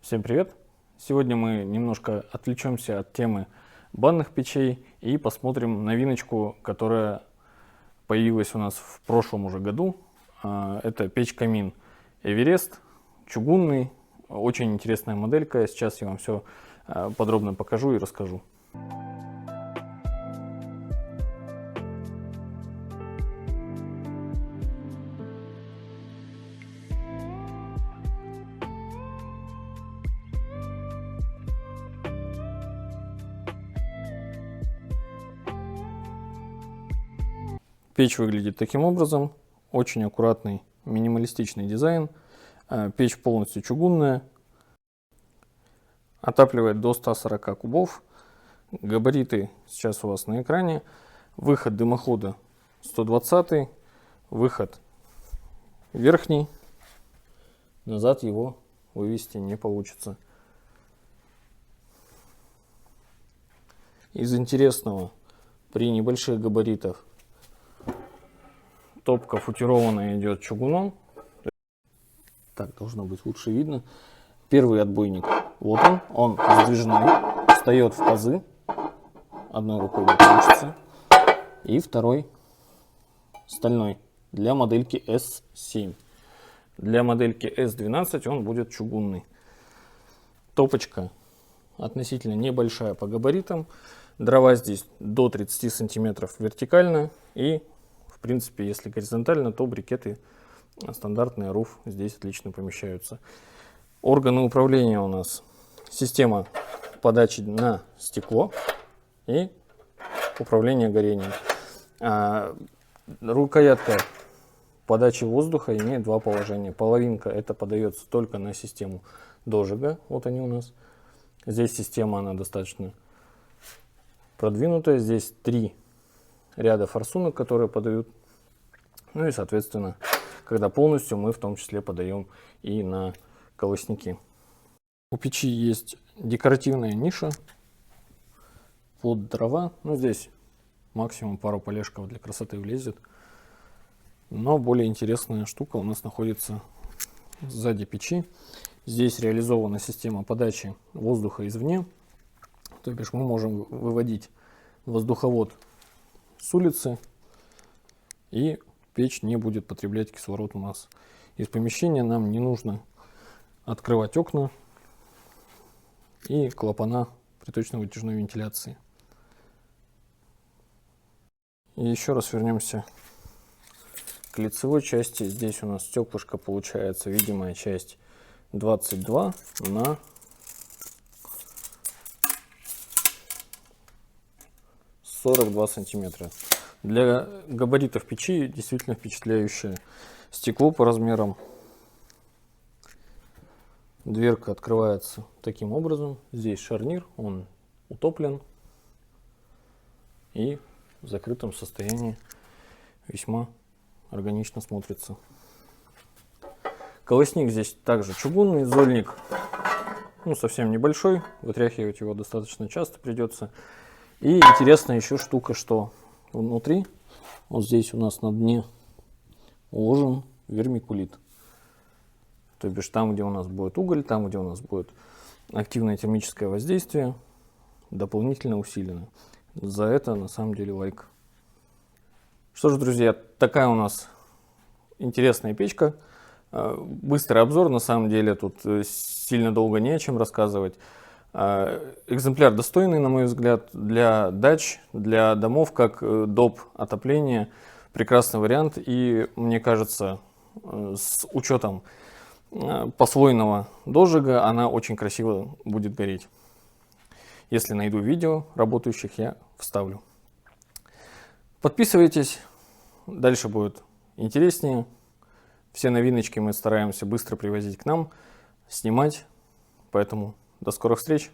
Всем привет! Сегодня мы немножко отвлечемся от темы банных печей и посмотрим новиночку, которая появилась у нас в прошлом уже году. Это печь-камин Эверест, чугунный, очень интересная моделька. Сейчас я вам все подробно покажу и расскажу. Печь выглядит таким образом. Очень аккуратный, минималистичный дизайн. Печь полностью чугунная. Отапливает до 140 кубов. Габариты сейчас у вас на экране. Выход дымохода 120. Выход верхний. Назад его вывести не получится. Из интересного, при небольших габаритах топка футированная идет чугуном. Так, должно быть лучше видно. Первый отбойник, вот он сдвижной, встает в пазы. Одной рукой не получится. И второй стальной для модельки S7. Для модельки S12 он будет чугунный. Топочка относительно небольшая по габаритам. Дрова здесь до 30 сантиметров вертикально. И в принципе, если горизонтально, то брикеты стандартные руф здесь отлично помещаются. Органы управления у нас система подачи на стекло и управление горением. Рукоятка подачи воздуха имеет два положения. Половинка это подается только на систему дожига. Вот они у нас. Здесь система она достаточно продвинутая. Здесь 3 ряда форсунок, которые подают. Ну и соответственно, когда полностью, мы в том числе подаем и на колосники. У печи есть декоративная ниша под дрова. Ну здесь максимум пару полежков для красоты влезет. Но более интересная штука у нас находится сзади печи. Здесь реализована система подачи воздуха извне. То бишь мы можем выводить воздуховод с улицы, и печь не будет потреблять кислород у нас из помещения. Нам не нужно открывать окна и клапана приточно-вытяжной вентиляции. И еще раз вернемся к лицевой части. Здесь у нас стеклышко получается, видимая часть 22 на 42 сантиметра. Для габаритов печи действительно впечатляющее стекло по размерам. Дверка открывается таким образом. Здесь шарнир, он утоплен и в закрытом состоянии весьма органично смотрится. Колосник здесь также чугунный, зольник совсем небольшой, вытряхивать его достаточно часто придется. И интересная еще штука, что внутри, вот здесь у нас на дне уложен вермикулит. То бишь там, где у нас будет уголь, там, где у нас будет активное термическое воздействие, дополнительно усилено. За это на самом деле лайк. Что ж, друзья, такая у нас интересная печка. Быстрый обзор, на самом деле тут сильно долго не о чем рассказывать. Экземпляр достойный, на мой взгляд, для дач, для домов, как доп. Отопление. Прекрасный вариант. И мне кажется, с учетом послойного дожига она очень красиво будет гореть. Если найду видео работающих, я вставлю. Подписывайтесь, дальше будет интереснее. Все новиночки мы стараемся быстро привозить к нам, снимать. Поэтому до скорых встреч!